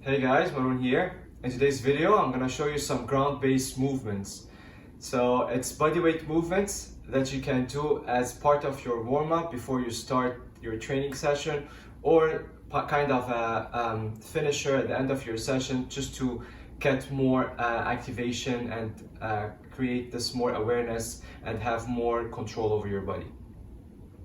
Hey guys, Varun here. In today's video, I'm gonna show you some ground-based movements. So it's bodyweight movements that you can do as part of your warm-up before you start your training session, or kind of a finisher at the end of your session, just to get more activation and create this more awareness and have more control over your body.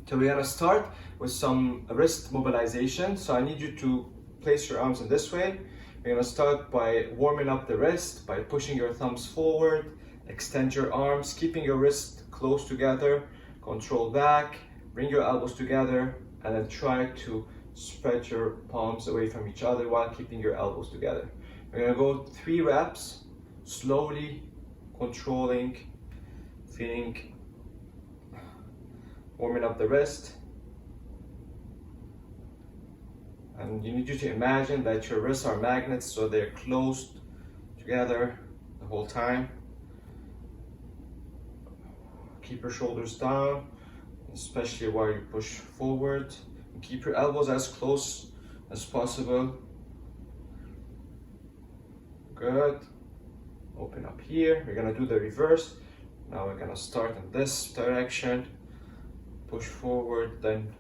So we're gonna start with some wrist mobilization. So I need you to place your arms in this way. We're gonna start by warming up the wrist by pushing your thumbs forward, extend your arms, keeping your wrists close together, control back, bring your elbows together, and then try to spread your palms away from each other while keeping your elbows together. We're gonna go 3 reps, slowly controlling, feeling, warming up the wrist. And you need to imagine that your wrists are magnets, so they're closed together the whole time. Keep your shoulders down, especially while you push forward. And keep your elbows as close as possible. Good. Open up here. We're gonna do the reverse. Now we're gonna start in this direction. Push forward, then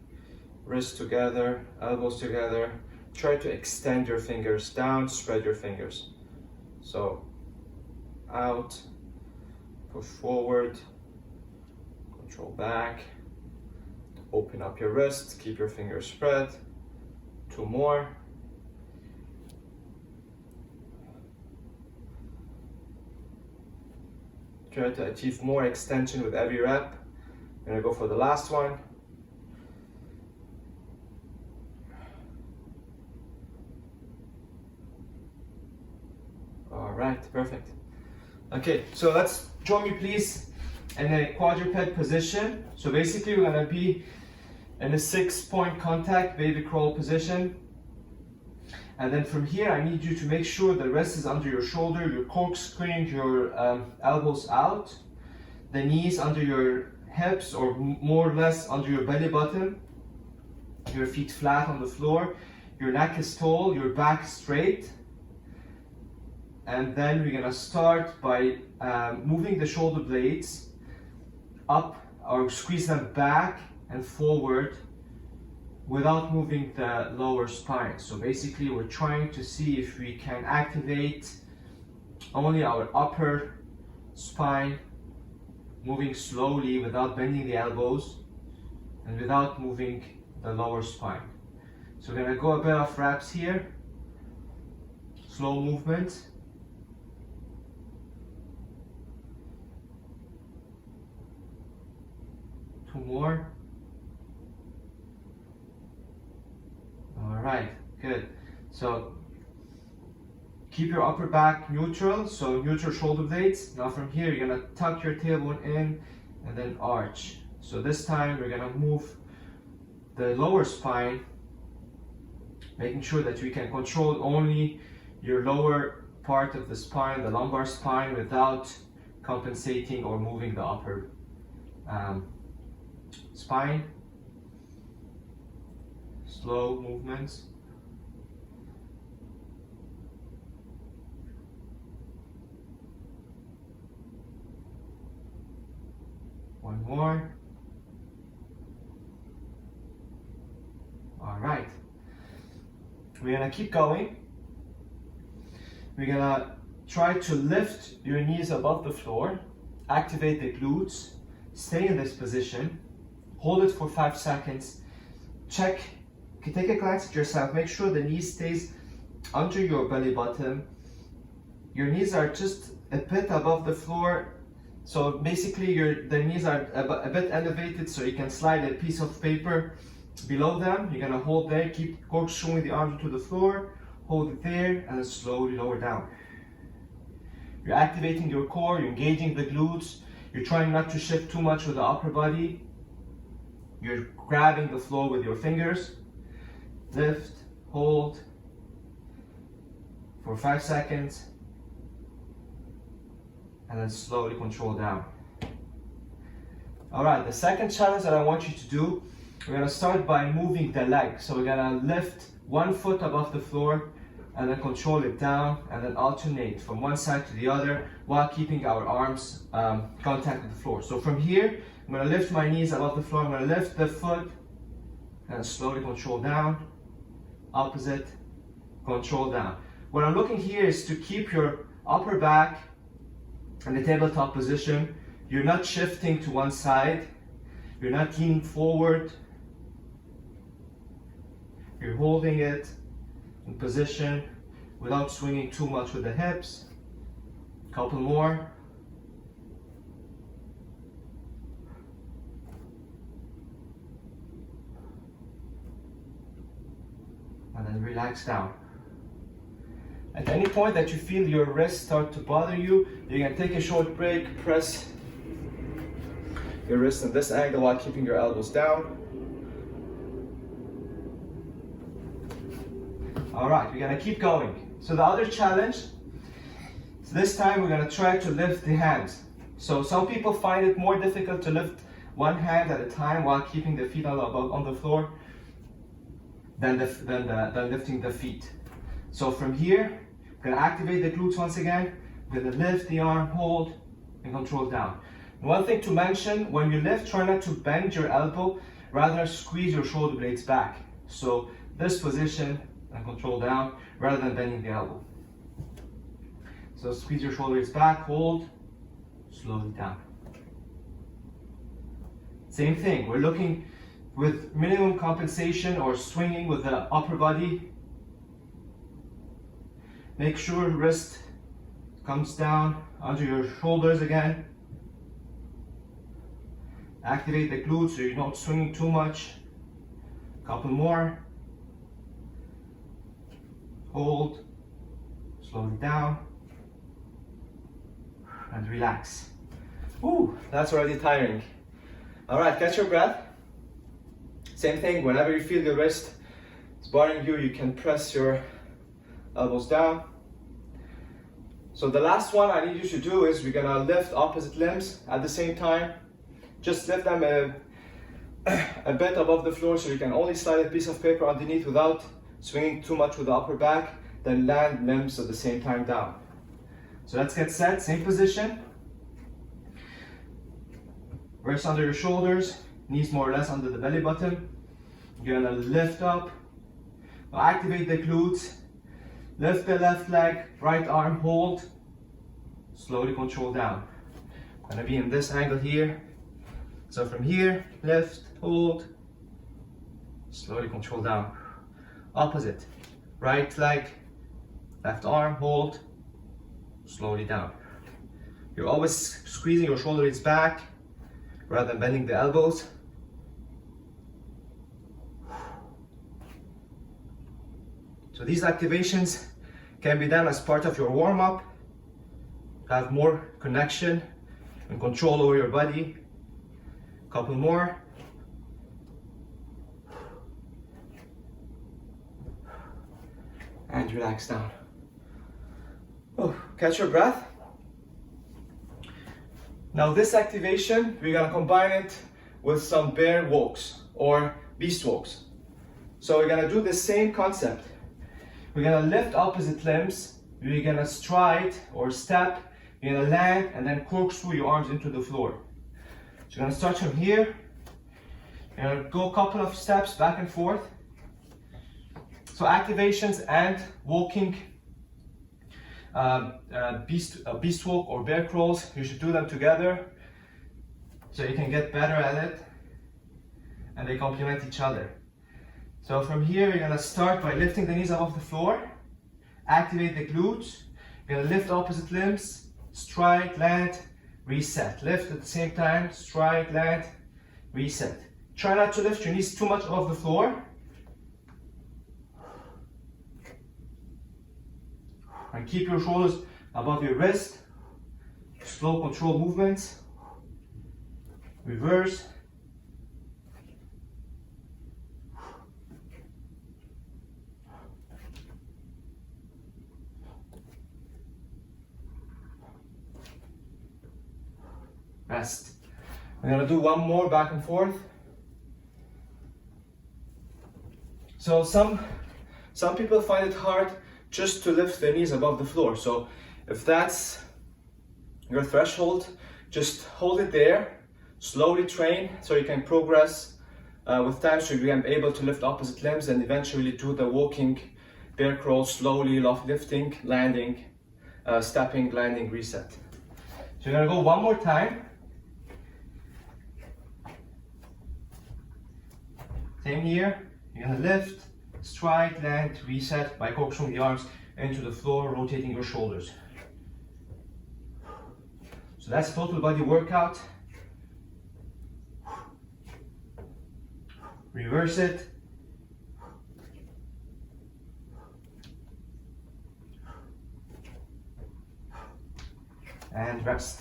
wrists together, elbows together. Try to extend your fingers down, spread your fingers. So, out, push forward, control back, open up your wrists, keep your fingers spread. 2 more. Try to achieve more extension with every rep. I'm gonna go for the last one. Alright, perfect. Okay, so let's join me please in a quadruped position. So basically we're gonna be in a 6-point contact baby crawl position. And then from here I need you to make sure the wrist is under your shoulder, you're corkscrewing your elbows out, the knees under your hips or more or less under your belly button, your feet flat on the floor, your neck is tall, your back straight. And then we're gonna start by moving the shoulder blades up or squeeze them back and forward without moving the lower spine. So basically we're trying to see if we can activate only our upper spine, moving slowly without bending the elbows and without moving the lower spine. So we're gonna go a bit of reps here, slow movement. More. All right, good. So keep your upper back neutral, so neutral shoulder blades. Now from here, you're gonna tuck your tailbone in and then arch. So this time we're gonna move the lower spine, making sure that we can control only your lower part of the spine, the lumbar spine, without compensating or moving the upper spine. Slow movements. One more. All right. We're gonna keep going. We're gonna try to lift your knees above the floor, activate the glutes, stay in this position. Hold it for 5 seconds. Check, take a glance at yourself. Make sure the knee stays under your belly button. Your knees are just a bit above the floor. So basically the knees are a bit elevated, so you can slide a piece of paper below them. You're gonna hold there, keep corkscrewing the arms to the floor, hold it there, and then slowly lower down. You're activating your core, you're engaging the glutes. You're trying not to shift too much with the upper body. You're grabbing the floor with your fingers. Lift, hold for 5 seconds, and then slowly control down. All right, the second challenge that I want you to do, we're gonna start by moving the leg. So we're gonna lift one foot above the floor, and then control it down, and then alternate from one side to the other while keeping our arms contact with the floor. So from here, I'm going to lift my knees above the floor. I'm going to lift the foot and slowly control down. Opposite, control down. What I'm looking here is to keep your upper back in the tabletop position. You're not shifting to one side. You're not leaning forward. You're holding it in position without swinging too much with the hips. Couple more. And then relax down. At any point that you feel your wrists start to bother you, you can take a short break, press your wrist in this angle while keeping your elbows down. All right, we're gonna keep going. So the other challenge, so this time we're gonna try to lift the hands. So some people find it more difficult to lift one hand at a time while keeping the feet on the floor than lifting the feet. So from here, we're gonna activate the glutes once again. We're gonna lift the arm, hold, and control down. And one thing to mention, when you lift, try not to bend your elbow, rather squeeze your shoulder blades back. So this position, and control down, rather than bending the elbow. So squeeze your shoulder blades back, hold, slowly down. Same thing, we're looking with minimum compensation or swinging with the upper body. Make sure wrist comes down under your shoulders again. Activate the glutes so you're not swinging too much. Couple more. Hold, slowly down, and relax. Ooh, that's already tiring. All right, catch your breath. Same thing, whenever you feel your wrist is bothering you, you can press your elbows down. So the last one I need you to do is we're gonna lift opposite limbs at the same time. Just lift them a bit above the floor so you can only slide a piece of paper underneath without swinging too much with the upper back, then land limbs at the same time down. So let's get set, same position. Wrists under your shoulders, knees more or less under the belly button. You're gonna lift up, now activate the glutes, lift the left leg, right arm, hold, slowly control down. Gonna be in this angle here. So from here, lift, hold, slowly control down. Opposite, right leg, left arm, hold, slowly down. You're always squeezing your shoulder blades back rather than bending the elbows. So these activations can be done as part of your warm-up to have more connection and control over your body. Couple more. And relax down. Oh, catch your breath. Now this activation, we're gonna combine it with some bear walks or beast walks. So we're gonna do the same concept. We're gonna lift opposite limbs. We're gonna stride or step. You're gonna land and then corkscrew your arms into the floor. So you're gonna start from here. You're gonna go a couple of steps back and forth. So activations and walking, beast walk or bear crawls, you should do them together so you can get better at it and they complement each other. So from here, you're gonna start by lifting the knees above the floor, activate the glutes, you're gonna lift opposite limbs, stride, land, reset. Lift at the same time, stride, land, reset. Try not to lift your knees too much above the floor. And keep your shoulders above your wrist. Slow control movements. Reverse. Rest. I'm gonna do one more back and forth. So some people find it hard just to lift the knees above the floor. So if that's your threshold, just hold it there, slowly train so you can progress with time, so you can be able to lift opposite limbs and eventually do the walking bear crawl, slowly lifting, landing, stepping, landing, reset. So you're gonna go one more time. Same here, you're gonna lift, stride, land, reset by corkscrewing the arms into the floor, rotating your shoulders. So that's total body workout. Reverse it. And rest.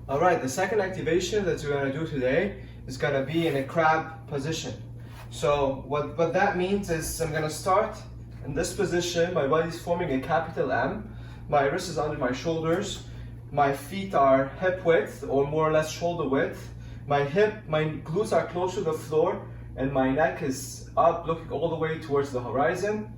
All right, the second activation that we're gonna do today is gonna be in a crab position. So what that means is I'm gonna start in this position. My body's forming a capital M. My wrist is under my shoulders. My feet are hip width or more or less shoulder width. My glutes are close to the floor and my neck is up, looking all the way towards the horizon.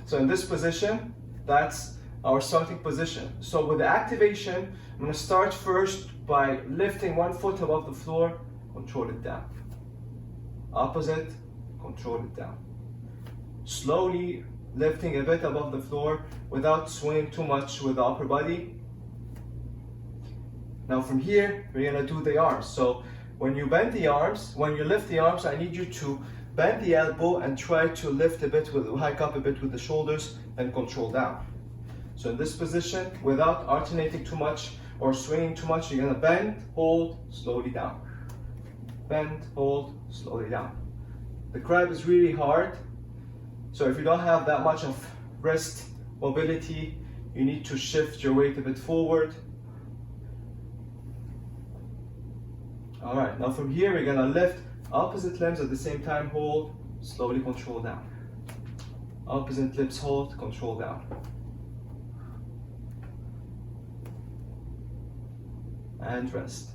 So in this position, that's our starting position. So with the activation, I'm gonna start first by lifting one foot above the floor, control it down. Opposite, control it down. Slowly lifting a bit above the floor without swinging too much with the upper body. Now from here, we're gonna do the arms. So when you bend the arms, when you lift the arms, I need you to bend the elbow and try to lift a bit, hike up a bit with the shoulders and control down. So in this position, without alternating too much or swinging too much, you're gonna bend, hold, slowly down. Bend, hold, slowly down. The crab is really hard, so if you don't have that much of wrist mobility, you need to shift your weight a bit forward. All right, now from here, we're gonna lift opposite limbs at the same time, hold, slowly control down. Opposite limbs, hold, control down. And rest.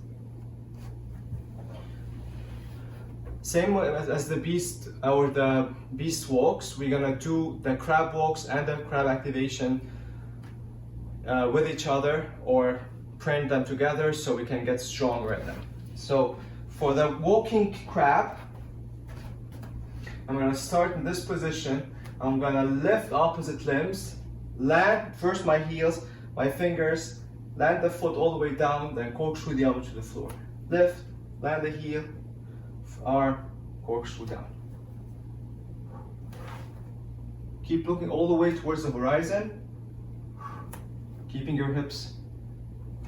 Same as the beast or the beast walks, we're gonna do the crab walks and the crab activation with each other or train them together so we can get stronger at them. So for the walking crab, I'm gonna start in this position. I'm gonna lift opposite limbs, land first my heels, my fingers, land the foot all the way down, then corkscrew the arm to the floor. Lift, land the heel, arm, corkscrew down. Keep looking all the way towards the horizon, keeping your hips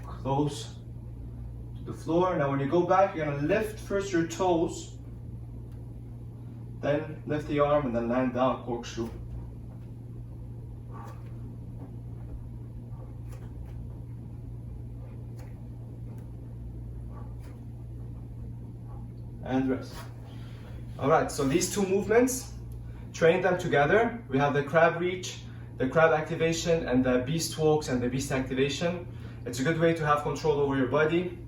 close to the floor. Now when you go back, you're gonna lift first your toes, then lift the arm and then land down, corkscrew. And rest. All right, so these two movements, train them together. We have the crab reach, the crab activation, and the beast walks and the beast activation. It's a good way to have control over your body.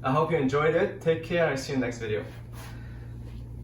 I hope you enjoyed it. Take care, and I see you in the next video.